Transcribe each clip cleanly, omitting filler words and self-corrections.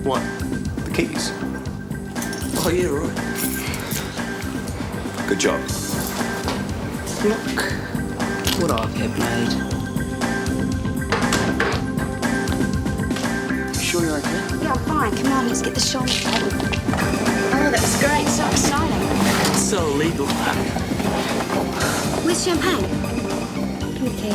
What? The keys? Oh, yeah, right. Good job. Look what I've had made. You sure you're okay? Yeah, I'm fine. Come on, let's get the show started. Oh, that was great. So exciting. It's so illegal. Where's champagne? Give me the key.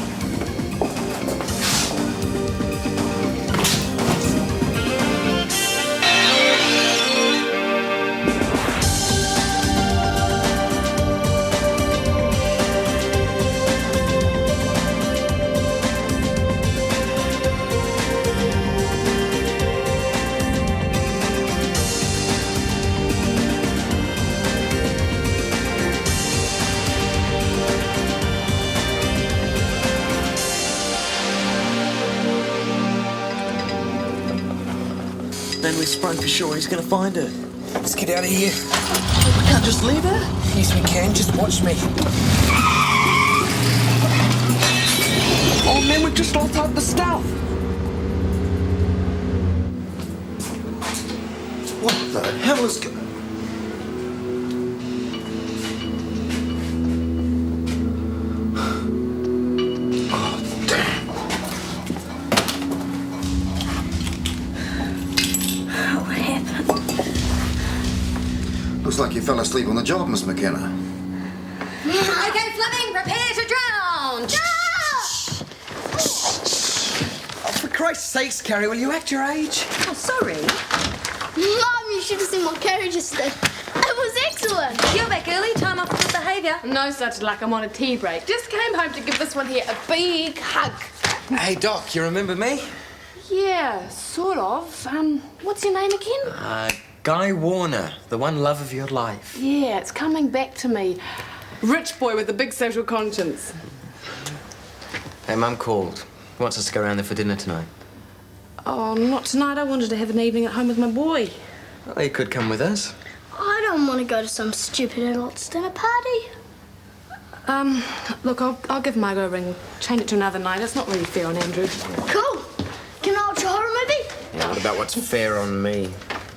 Then we sprung for sure he's gonna find her. Let's get out of here. We can't just leave her. Yes, we can. Just watch me. Oh man, we've just lost out the stuff. What the hell is going... Looks like you fell asleep on the job, Miss McKenna. Okay, Fleming, prepare to drown. Oh, for Christ's sakes, Carrie, will you act your age? Oh, sorry. Mom, you should have seen what Carrie just did. It was excellent. You're back early. Time off good behaviour. No such luck. I'm on a tea break. Just came home to give this one here a big hug. Hey, Doc, you remember me? Yeah, sort of. What's your name again? Guy Warner, the one love of your life. Yeah, it's coming back to me. Rich boy with a big social conscience. Hey, Mum called. Wants us to go around there for dinner tonight. Oh, not tonight. I wanted to have an evening at home with my boy. Well, you could come with us. I don't want to go to some stupid adults' dinner party. Look, I'll give Margot a ring. Change it to another night. It's not really fair on Andrew. Cool. Can I watch a horror movie? Yeah, what about what's fair on me?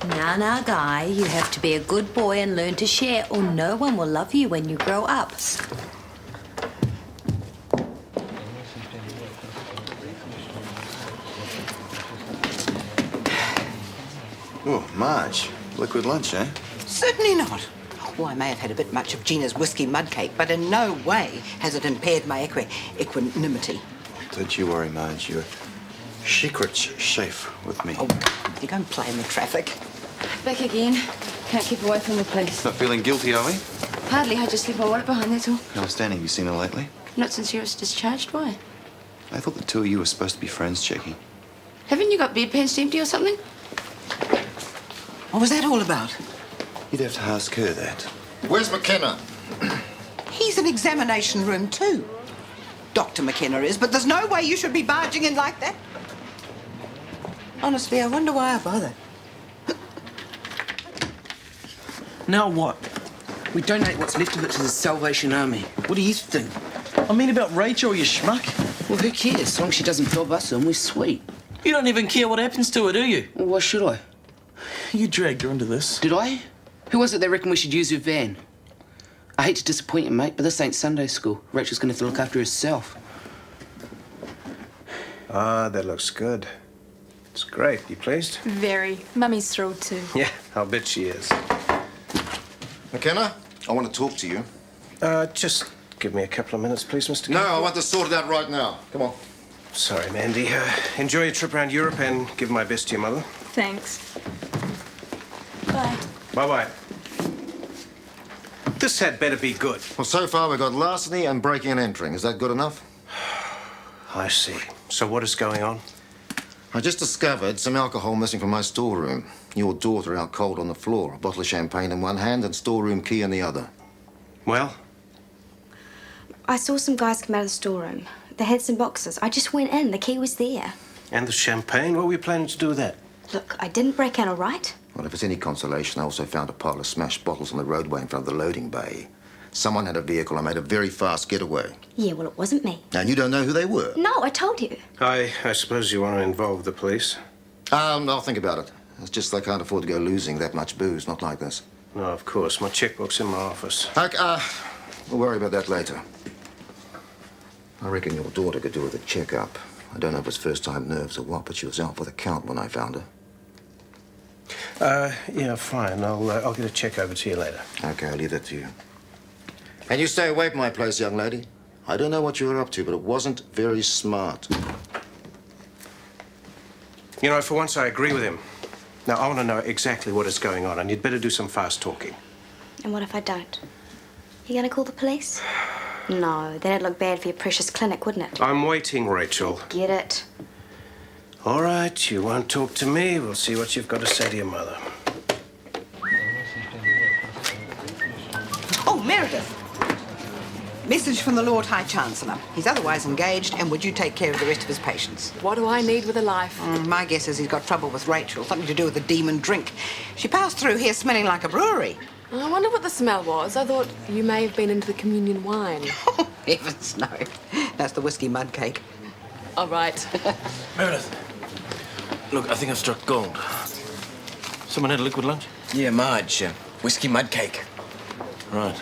Now, Guy, you have to be a good boy and learn to share, or no one will love you when you grow up. Oh, Marge. Liquid lunch, eh? Certainly not. Oh, I may have had a bit much of Gina's whiskey mudcake, but in no way has it impaired my equanimity. Don't you worry, Marge. You're secret's safe with me. Oh, you go and play in the traffic. Back again. Can't keep away from the place. Not feeling guilty, are we? Hardly. I just leave my wallet behind, that's all. Outstanding. Have you seen her lately? Not since you was discharged. Why? I thought the two of you were supposed to be friends, Jaki. Haven't you got bedpans empty or something? What was that all about? You'd have to ask her that. Where's McKenna? He's in examination room too. Dr. McKenna is, but there's no way you should be barging in like that. Honestly, I wonder why I bother. Now what? We donate what's left of it to the Salvation Army. What do you think? I mean about Rachel, you schmuck. Well, who cares? As long as she doesn't dob us in, we're sweet. You don't even care what happens to her, do you? Well, why should I? You dragged her into this. Did I? Who was it that reckoned we should use her van? I hate to disappoint you, mate, but this ain't Sunday school. Rachel's gonna have to look after herself. Ah, that looks good. It's great. You pleased? Very. Mummy's thrilled too. Yeah, I'll bet she is. McKenna, I want to talk to you. Just give me a couple of minutes, please, Mr. No, Campbell. I want this sorted out right now. Come on. Sorry, Mandy. Enjoy your trip around Europe and give my best to your mother. Thanks. Bye. Bye-bye. This had better be good. Well, so far we've got larceny and breaking and entering. Is that good enough? I see. So what is going on? I just discovered some alcohol missing from my storeroom. Your daughter out cold on the floor, a bottle of champagne in one hand and storeroom key in the other. Well? I saw some guys come out of the storeroom. They had some boxes. I just went in. The key was there. And the champagne? What were you planning to do with that? Look, I didn't break out all right. Well, if it's any consolation, I also found a pile of smashed bottles on the roadway in front of the loading bay. Someone had a vehicle and made a very fast getaway. Yeah, well, it wasn't me. And you don't know who they were? No, I told you. I suppose you want to involve the police? I'll think about it. It's just they can't afford to go losing that much booze, not like this. No, of course. My checkbook's in my office. We'll worry about that later. I reckon your daughter could do with a checkup. I don't know if it's first-time nerves or what, but she was out for the count when I found her. Yeah, fine. I'll get a check over to you later. Okay, I'll leave that to you. And you stay away from my place, young lady. I don't know what you were up to, but it wasn't very smart. You know, for once I agree with him. Now, I want to know exactly what is going on, and you'd better do some fast talking. And what if I don't? You gonna call the police? No, that'd look bad for your precious clinic, wouldn't it? I'm waiting, Rachel. Get it? All right, you won't talk to me. We'll see what you've got to say to your mother. Oh, Meredith. Message from the Lord High Chancellor. He's otherwise engaged, and would you take care of the rest of his patients? What do I need with a life? My guess is he's got trouble with Rachel, something to do with the demon drink. She passed through here smelling like a brewery. I wonder what the smell was. I thought you may have been into the communion wine. Oh, heavens, no. That's the whiskey mud cake. All right. Meredith, look, I think I've struck gold. Someone had a liquid lunch? Yeah, Marge. Whiskey mud cake. Right.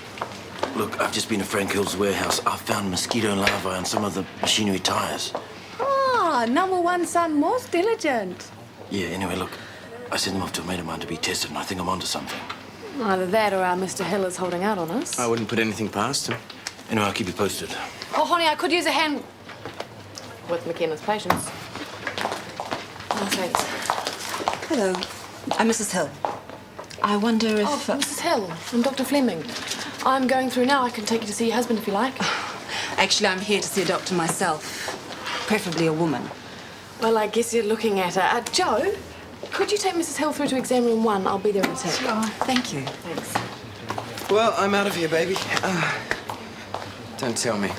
Look, I've just been to Frank Hill's warehouse. I found mosquito larvae on some of the machinery tyres. Ah, number one son, most diligent. Yeah, anyway, look, I sent them off to a mate of mine to be tested, and I think I'm onto something. Either that or our Mr. Hill is holding out on us. I wouldn't put anything past him. Anyway, I'll keep you posted. Oh, honey, I could use a hand with McKenna's patients. Oh, thanks. Hello. I'm Mrs. Hill. I wonder if... Oh, Mrs. Hill, I'm Dr. Fleming. I'm going through now. I can take you to see your husband if you like. Actually, I'm here to see a doctor myself. Preferably a woman. Well, I guess you're looking at her. Joe, could you take Mrs. Hill through to exam room 1? I'll be there in a sec. Oh, thank you. Thanks. Well, I'm out of here, baby. Don't tell me.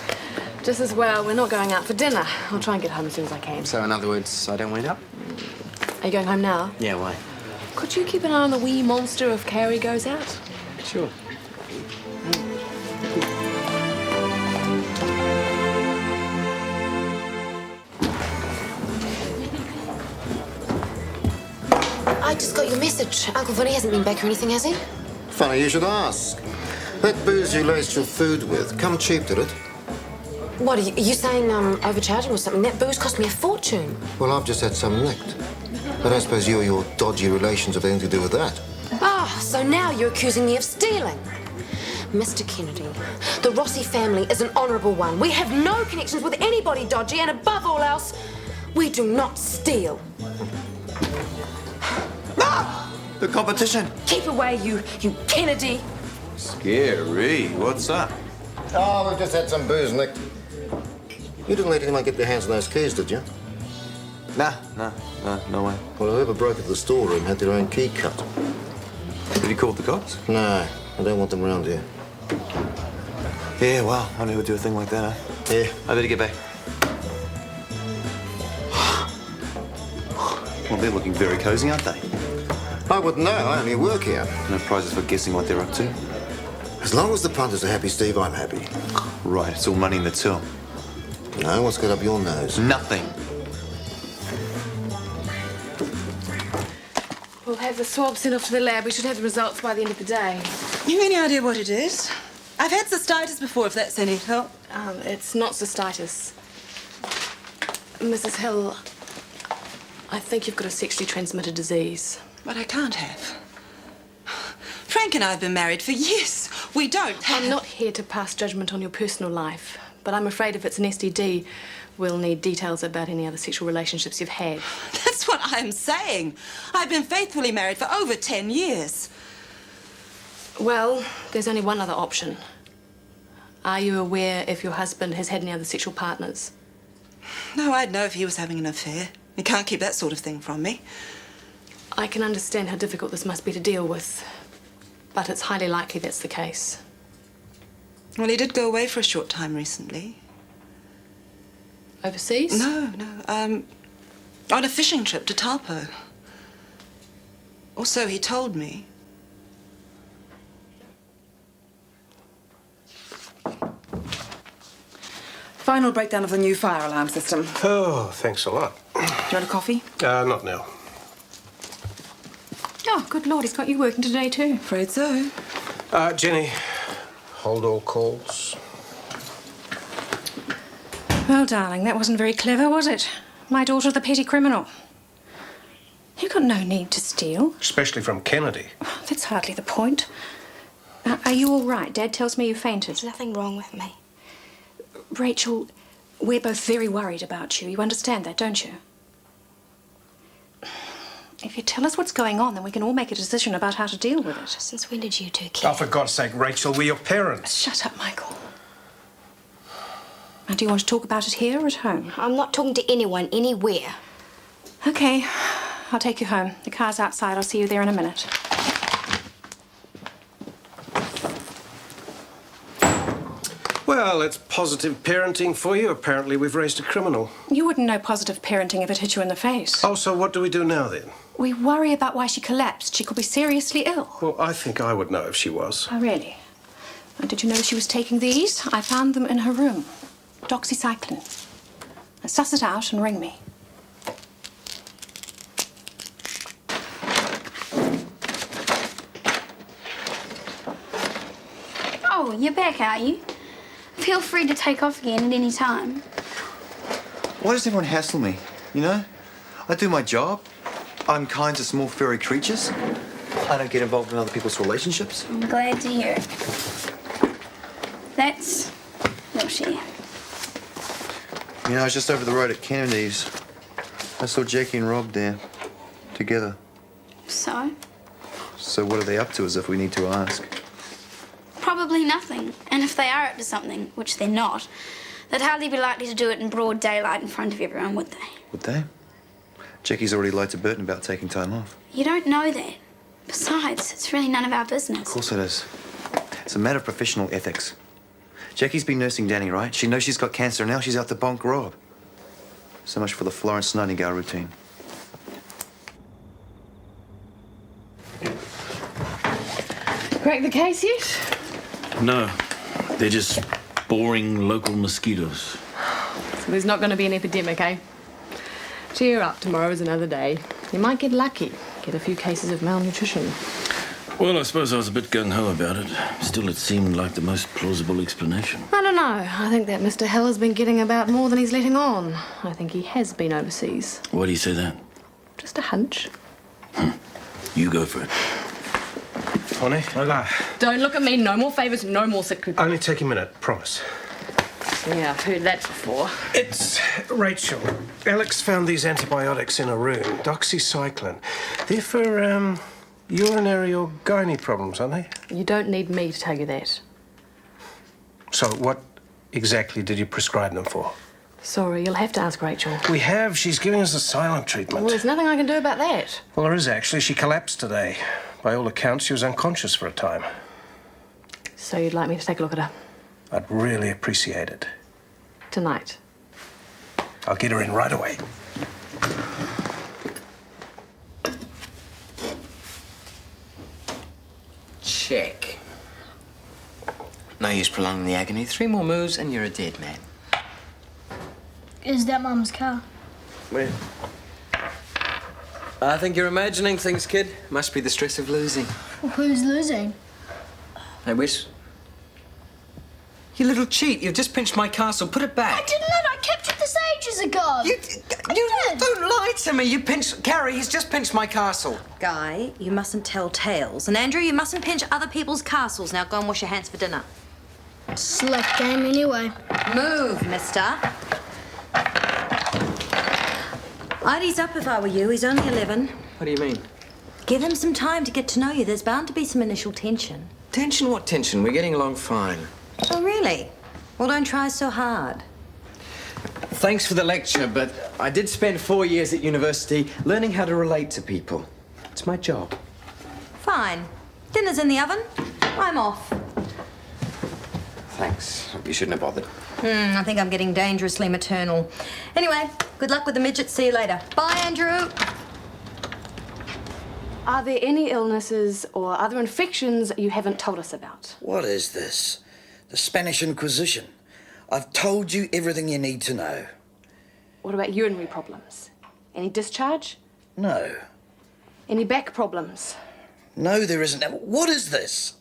Just as well, we're not going out for dinner. I'll try and get home as soon as I can. So, in other words, I don't wait up? Are you going home now? Yeah, why? Could you keep an eye on the wee monster if Carrie goes out? Sure. I just got your message. Uncle Vinny hasn't been back or anything, has he? Funny you should ask. That booze you laced your food with, come cheap, did it? What, are you saying overcharging or something? That booze cost me a fortune. Well, I've just had some nicked. I don't suppose you or your dodgy relations have anything to do with that. Ah, so now you're accusing me of stealing. Mr. Kennedy, the Rossi family is an honourable one. We have no connections with anybody dodgy, and above all else, we do not steal. The competition. Keep away, you Kennedy. Scary. What's up? Oh, we've just had some booze nicked. You didn't let anyone get their hands on those keys, did you? No way. Well, whoever broke into the storeroom had their own key cut. Have you called the cops? No, I don't want them around here. Yeah, well, I never do a thing like that, huh? Yeah. I better get back. Well, they're looking very cozy, aren't they? I wouldn't know. I only work here. No prizes for guessing what they're up to? As long as the punters are happy, Steve, I'm happy. Right, it's all money in the till. No, what's got up your nose? Nothing. We'll have the swab sent off to the lab. We should have the results by the end of the day. You have any idea what it is? I've had cystitis before, if that's any help. It's not cystitis. Mrs. Hill, I think you've got a sexually transmitted disease. But I can't have. Frank and I have been married for years. We don't have... I'm not here to pass judgment on your personal life, but I'm afraid if it's an STD, we'll need details about any other sexual relationships you've had. That's what I'm saying. I've been faithfully married for over 10 years. Well, there's only one other option. Are you aware if your husband has had any other sexual partners? No, I'd know if he was having an affair. You can't keep that sort of thing from me. I can understand how difficult this must be to deal with, but it's highly likely that's the case. Well, he did go away for a short time recently. Overseas? No. On a fishing trip to Taupo. Or so he told me. Final breakdown of the new fire alarm system. Oh, thanks a lot. Do you want a coffee? Not now. Oh, good Lord, he's got you working today too. Afraid so. Jenny, hold all calls. Well, darling, that wasn't very clever, was it? My daughter, the petty criminal. You've got no need to steal. Especially from Kennedy. Oh, that's hardly the point. Are you all right? Dad tells me you fainted. There's nothing wrong with me. Rachel, we're both very worried about you. You understand that, don't you? If you tell us what's going on, then we can all make a decision about how to deal with it. Since when did you two Oh, for God's sake, Rachel, we're your parents. Shut up, Michael. Now, do you want to talk about it here or at home? I'm not talking to anyone, anywhere. Okay, I'll take you home. The car's outside. I'll see you there in a minute. Well, it's positive parenting for you. Apparently, we've raised a criminal. You wouldn't know positive parenting if it hit you in the face. Oh, so what do we do now, then? We worry about why she collapsed. She could be seriously ill. Well, I think I would know if she was. Oh, really? And did you know she was taking these? I found them in her room. Doxycycline. Now, suss it out and ring me. Oh, you're back, are you? Feel free to take off again at any time. Why does everyone hassle me? You know? I do my job. I'm kind to small furry creatures. I don't get involved in other people's relationships. I'm glad to hear it. That's your share. You know, I was just over the road at Kennedy's. I saw Jaki and Rob there, together. So? So what are they up to, as if we need to ask? Probably nothing. And if they are up to something, which they're not, they'd hardly be likely to do it in broad daylight in front of everyone, would they? Would they? Jackie's already lied to Burton about taking time off. You don't know that. Besides, it's really none of our business. Of course it is. It's a matter of professional ethics. Jackie's been nursing Danny, right? She knows she's got cancer, and now she's out to bonk Rob. So much for the Florence Nightingale routine. Crack the case yet? No, they're just boring local mosquitoes. So there's not going to be an epidemic, eh? Cheer up, tomorrow's another day. You might get lucky, get a few cases of malnutrition. Well, I suppose I was a bit gung-ho about it. Still, it seemed like the most plausible explanation. I don't know. I think that Mr. Hill has been getting about more than he's letting on. I think he has been overseas. Why do you say that? Just a hunch. You go for it. Honey, Don't look at me. No more favours, no more secrets. only take a minute, promise. Yeah, I've heard that before. It's Rachel. Alex found these antibiotics in a room, doxycycline. They're for, urinary or gynae problems, aren't they? You don't need me to tell you that. So what exactly did you prescribe them for? Sorry, you'll have to ask Rachel. We have. She's giving us a silent treatment. Well, there's nothing I can do about that. Well, there is actually. She collapsed today. By all accounts, she was unconscious for a time. So you'd like me to take a look at her? I'd really appreciate it. Tonight. I'll get her in right away. Check. No use prolonging the agony. 3 more moves and you're a dead man. Is that Mum's car? Where? I think you're imagining things, kid. Must be the stress of losing. Who's losing? Hey, Wish. You little cheat. You've just pinched my castle. Put it back. I didn't know. I kept it this ages ago. You don't lie to me. You pinched... Carrie, he's just pinched my castle. Guy, you mustn't tell tales. And Andrew, you mustn't pinch other people's castles. Now go and wash your hands for dinner. Select game anyway. Move, mister. I'd ease up if I were you. He's only 11. What do you mean? Give him some time to get to know you. There's bound to be some initial tension. Tension? What tension? We're getting along fine. Oh, really? Well, don't try so hard. Thanks for the lecture, but I did spend 4 years at university learning how to relate to people. It's my job. Fine. Dinner's in the oven. I'm off. Thanks. You shouldn't have bothered. I think I'm getting dangerously maternal. Anyway, good luck with the midget. See you later. Bye, Andrew. Are there any illnesses or other infections you haven't told us about? What is this? The Spanish Inquisition. I've told you everything you need to know. What about urinary problems? Any discharge? No. Any back problems? No, there isn't. What is this?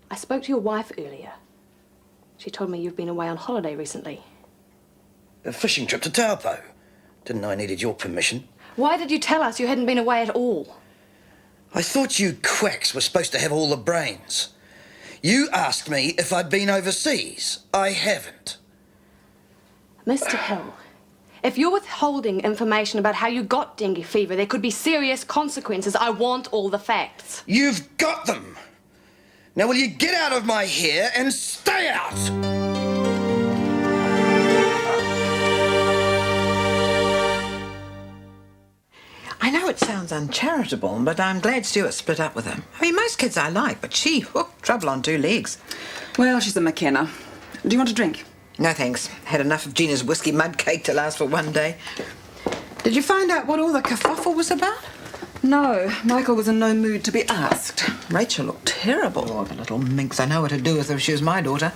I spoke to your wife earlier. She told me you've been away on holiday recently. A fishing trip to Taupo. Didn't know I needed your permission. Why did you tell us you hadn't been away at all? I thought you quacks were supposed to have all the brains. You asked me if I'd been overseas. I haven't. Mr. Hill, if you're withholding information about how you got dengue fever, there could be serious consequences. I want all the facts. You've got them. Now will you get out of my hair and stay out? I know it sounds uncharitable, but I'm glad Stuart split up with him. I mean, most kids I like, but she, trouble on two legs. Well, she's a McKenna. Do you want a drink? No, thanks. Had enough of Gina's whiskey mud cake to last for one day. Did you find out what all the kerfuffle was about? No, Michael was in no mood to be asked. Rachel looked terrible. Oh, the little minx. I know what to do with her if she was my daughter.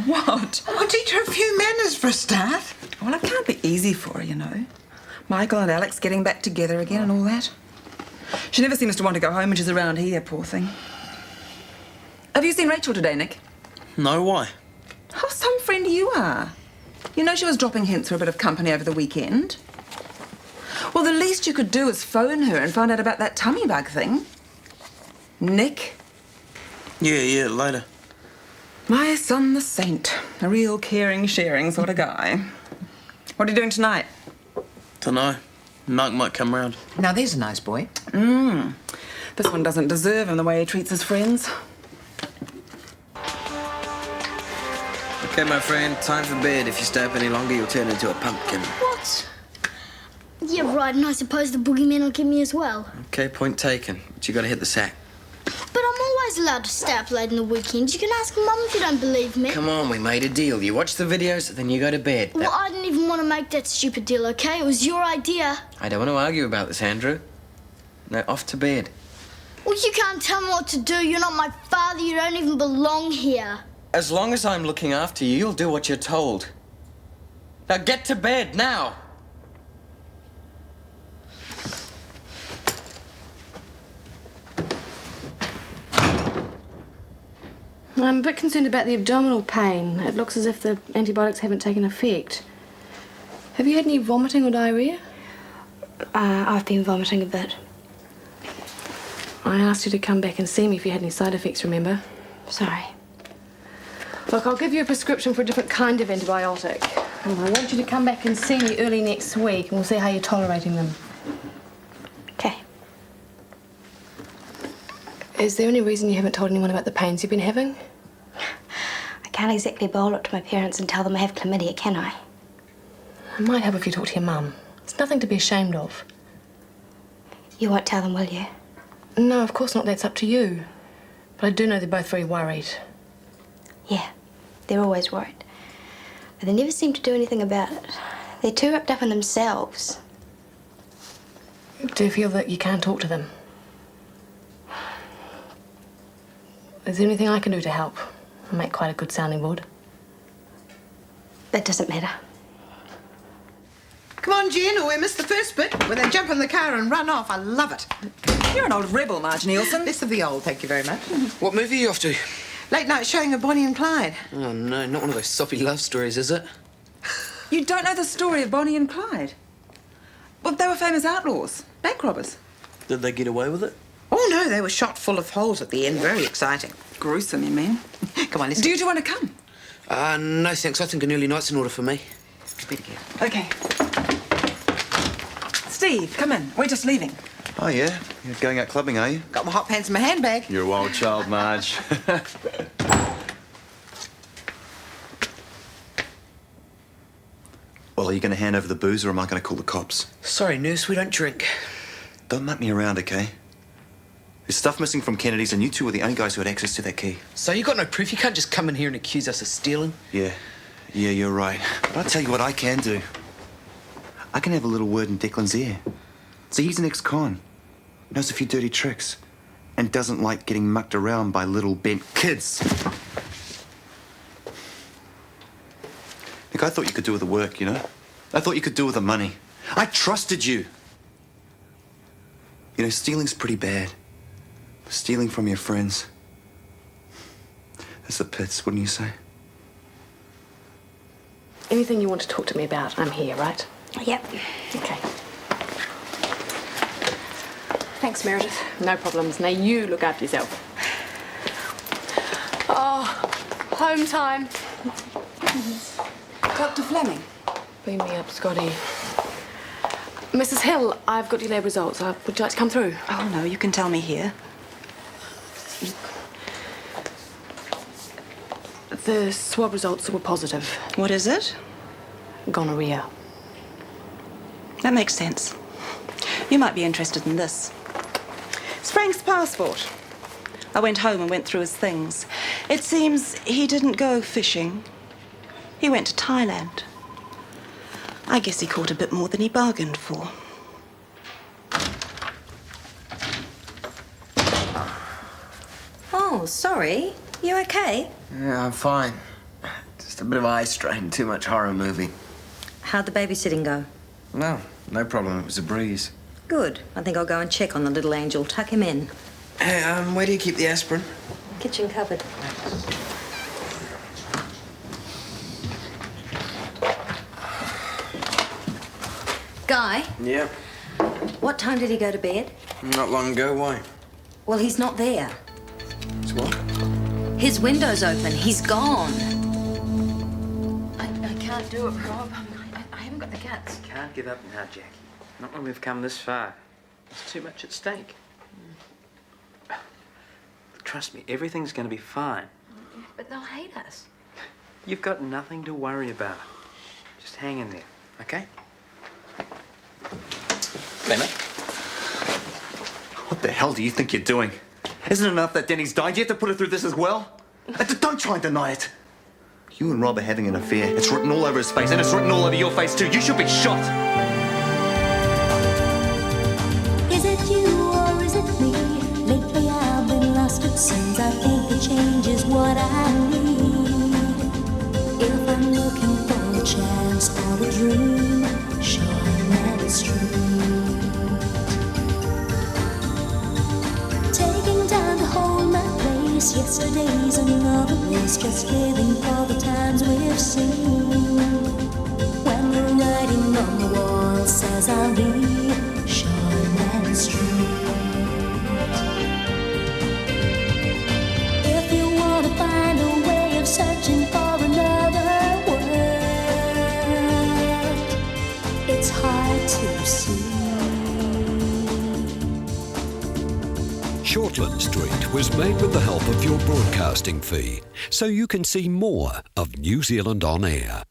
What? I'll teach her a few manners for a start. Well, it can't be easy for her, you know. Michael and Alex getting back together again and all that. She never seems to want to go home when she's around here, poor thing. Have you seen Rachel today, Nick? No, why? Oh, some friend you are. You know she was dropping hints for a bit of company over the weekend. Well, the least you could do is phone her and find out about that tummy bug thing. Nick? Yeah, later. My son the saint. A real caring, sharing sort of guy. What are you doing tonight? Dunno. Mark might come round. Now, there's a nice boy. This one doesn't deserve him the way he treats his friends. Okay, my friend, time for bed. If you stay up any longer, you'll turn into a pumpkin. What? Yeah, right, and I suppose the boogeyman will get me as well. Okay, point taken. But you gotta hit the sack. But I'm always allowed to stay up late in the weekend. You can ask Mum if you don't believe me. Come on, we made a deal. You watch the videos, then you go to bed. Well, I didn't even want to make that stupid deal, okay? It was your idea. I don't want to argue about this, Andrew. No, off to bed. Well, you can't tell me what to do. You're not my father. You don't even belong here. As long as I'm looking after you, you'll do what you're told. Now get to bed, now! I'm a bit concerned about the abdominal pain. It looks as if the antibiotics haven't taken effect. Have you had any vomiting or diarrhea? I've been vomiting a bit. I asked you to come back and see me if you had any side effects, remember? Sorry. Look, I'll give you a prescription for a different kind of antibiotic. And I want you to come back and see me early next week, and we'll see how you're tolerating them. Okay. Is there any reason you haven't told anyone about the pains you've been having? I can't exactly bowl it to my parents and tell them I have chlamydia, can I? It might help if you talk to your mum. It's nothing to be ashamed of. You won't tell them, will you? No, of course not. That's up to you. But I do know they're both very worried. Yeah, they're always worried. But they never seem to do anything about it. They're too wrapped up in themselves. Do you feel that you can't talk to them? Is there anything I can do to help? I make quite a good sounding board. That doesn't matter. Come on, Jen, or we missed the first bit where they jump in the car and run off. I love it. You're an old rebel, Marge Nielsen. This of the old, thank you very much. What movie are you off to? Late night showing of Bonnie and Clyde. Oh, no, not one of those soppy love stories, is it? You don't know the story of Bonnie and Clyde? Well, they were famous outlaws, bank robbers. Did they get away with it? Oh, no, they were shot full of holes at the end. Very exciting. Gruesome, you mean? Come on, let's... Do you two want to come? No, thanks. I think an early night's in order for me. Better get. Okay. Steve, come in. We're just leaving. Oh, yeah? You're going out clubbing, are you? Got my hot pants in my handbag. You're a wild child, Marge. Well, are you going to hand over the booze or am I going to call the cops? Sorry, nurse, we don't drink. Don't muck me around, okay? There's stuff missing from Kennedy's and you two were the only guys who had access to that key. So you got no proof? You can't just come in here and accuse us of stealing? Yeah, you're right. But I'll tell you what I can do. I can have a little word in Declan's ear. So he's an ex-con, knows a few dirty tricks, and doesn't like getting mucked around by little bent kids. Look, I thought you could do with the work, you know? I thought you could do with the money. I trusted you. You know, stealing's pretty bad. Stealing from your friends. That's the pits, wouldn't you say? Anything you want to talk to me about, I'm here, right? Yep. Okay. Thanks, Meredith. No problems. Now you look after yourself. Oh, home time. Dr. Fleming. Beam me up, Scotty. Mrs. Hill, I've got your lab results. Would you like to come through? Oh, no, you can tell me here. The swab results were positive. What is it? Gonorrhea. That makes sense. You might be interested in this. It's Frank's passport. I went home and went through his things. It seems he didn't go fishing. He went to Thailand. I guess he caught a bit more than he bargained for. Oh, sorry. You okay? Yeah, I'm fine. Just a bit of eye strain, too much horror movie. How'd the babysitting go? No problem. It was a breeze. Good. I think I'll go and check on the little angel. Tuck him in. Hey, where do you keep the aspirin? Kitchen cupboard. Guy, Yep. what time did he go to bed? Not long ago. Why? Well, he's not there. It's what? His window's open. He's gone. I can't do it, Rob. I haven't got the guts. Can't give up now, Jackie. Not when we've come this far. There's too much at stake. Trust me, everything's going to be fine. But they'll hate us. You've got nothing to worry about. Just hang in there, okay? Clement? What the hell do you think you're doing? Isn't it enough that Denny's died? You have to put her through this as well? Don't try and deny it. You and Rob are having an affair. It's written all over his face, and it's written all over your face too. You should be shot. Is it you or is it me? Lately I've been lost, it seems. I think the change is what I need. If I'm looking for a chance or a dream, Shortland Street. Taking time to hold my place. Yesterday's another place. Just living for the times we've seen. When the writing on the wall says I'll be Shortland Street. If you want to find a way of searching for another word, it's hard to see. Shortland Street was made with the help of your broadcasting fee, so you can see more of New Zealand On Air.